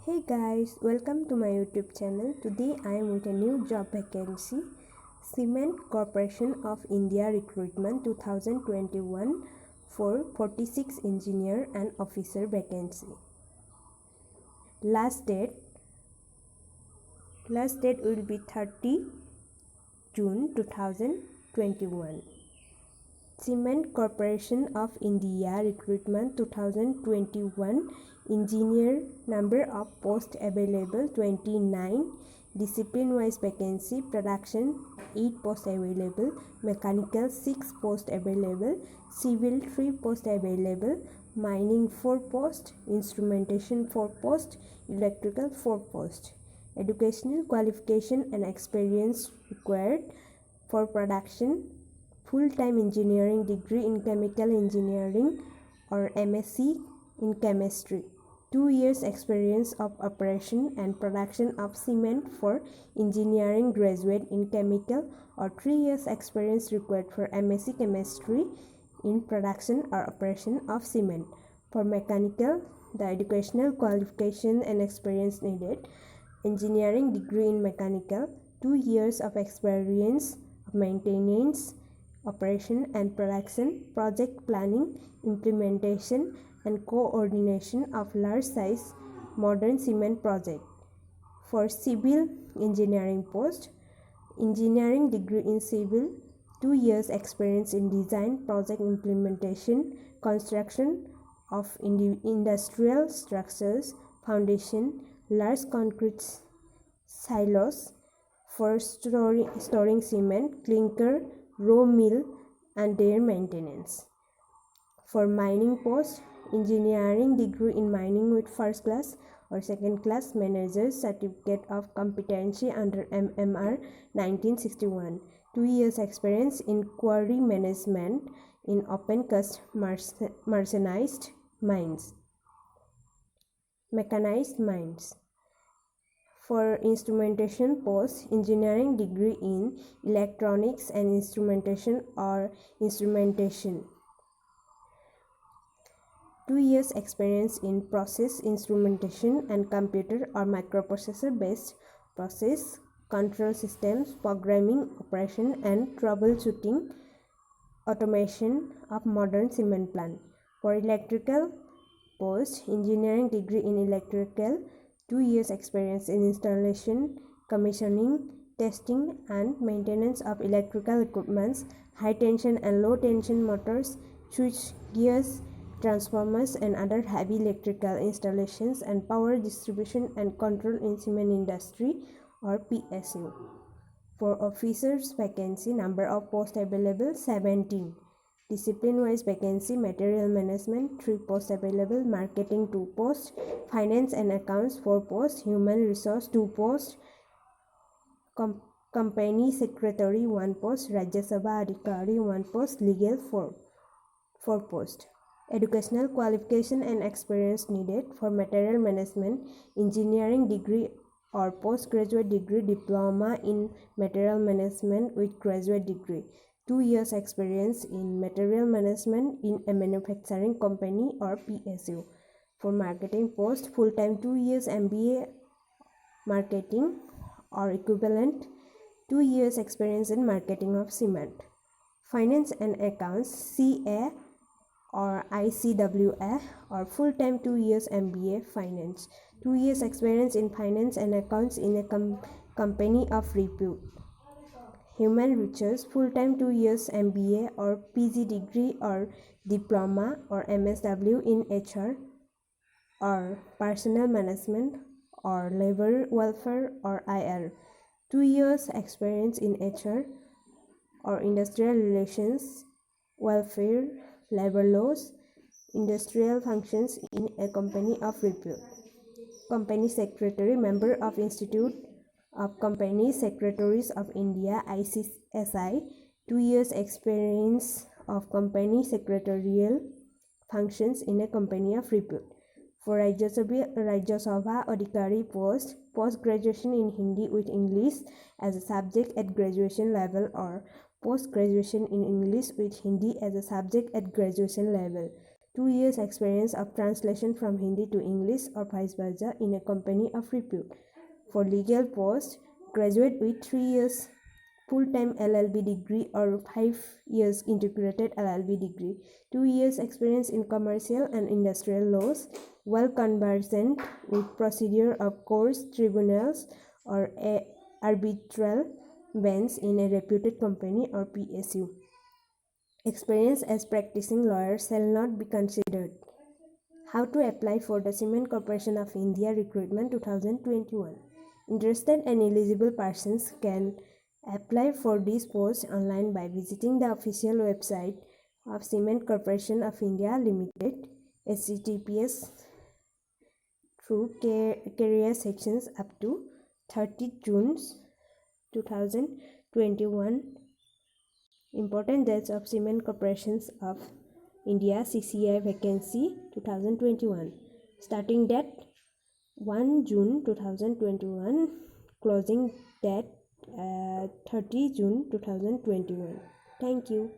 Hey guys, welcome to my YouTube channel. Today I am with a new job vacancy. Cement Corporation of India recruitment 2021 for 46 engineer and officer vacancy. Last date will be 30 June 2021. Cement Corporation of India recruitment 2021 engineer, number of posts available 29, discipline wise vacancy, production 8 posts available, mechanical 6 posts available, civil 3 posts available, mining 4 posts, instrumentation 4 posts, electrical 4 posts. Educational qualification and experience required for production: full-time engineering degree in chemical engineering or MSc in chemistry, 2 years experience of operation and production of cement for engineering graduate in chemical, or 3 years experience required for MSc chemistry in production or operation of cement. For mechanical, the educational qualification and experience needed: engineering degree in mechanical, 2 years of experience of maintenance, operation and production, project planning, implementation and coordination of large-size modern cement project. For civil engineering post, engineering degree in civil, 2 years experience in design, project implementation, construction of industrial structures, foundation, large concrete silos for storing cement, clinker, raw mill and their maintenance. For mining post, engineering degree in mining with first class or second class manager's certificate of competency under MMR 1961, 2 years experience in quarry management in open cast mechanized mines. For instrumentation post, engineering degree in electronics and instrumentation or instrumentation, 2 years experience in process instrumentation and computer or microprocessor based process control systems, programming, operation and troubleshooting, automation of modern cement plant. For electrical post, engineering degree in electrical, 2 years experience in installation, commissioning, testing and maintenance of electrical equipments, high tension and low tension motors, switch gears, transformers and other heavy electrical installations, and power distribution and control in cement industry or PSU. For officers vacancy, number of posts available 17. Discipline wise vacancy: material management 3 posts available, marketing 2 posts, finance and accounts 4 posts, human resource 2 posts, company secretary 1 post, Rajya Sabha Adhikari 1 post, legal 4 posts. Educational qualification and experience needed: for material management, engineering degree or postgraduate degree, diploma in material management with graduate degree, 2 years experience in material management in a manufacturing company or PSU. For marketing post, full-time 2 years MBA marketing or equivalent, 2 years experience in marketing of cement. Finance and accounts, CA or ICWA, or full-time 2 years MBA finance, 2 years experience in finance and accounts in a company of repute. Human resource, full-time 2 years MBA or PG degree or diploma or MSW in HR or personnel management or labor welfare or IR, 2 years experience in HR or industrial relations, welfare, labor laws, industrial functions in a company of repute. Company secretary, member of Institute of Company Secretaries of India ICSI, 2 years experience of company secretarial functions in a company of repute. For Rajya Sabha Adhikari post, post-graduation in Hindi with English as a subject at graduation level or post-graduation in English with Hindi as a subject at graduation level, 2 years experience of translation from Hindi to English or vice versa in a company of repute. For legal post, graduate with 3 years full-time LLB degree or 5 years integrated LLB degree, 2 years experience in commercial and industrial laws, well conversant with procedure of courts, tribunals, or arbitral bench in a reputed company or PSU. Experience as practicing lawyer shall not be considered. How to apply for the Cement Corporation of India Recruitment 2021. Interested and eligible persons can apply for this post online by visiting the official website of Cement Corporation of India Limited, https through career sections up to 30 June 2021. Important dates of Cement Corporations of India CCI vacancy 2021. Starting date 1 June 2021. Closing date 30 June 2021. Thank you.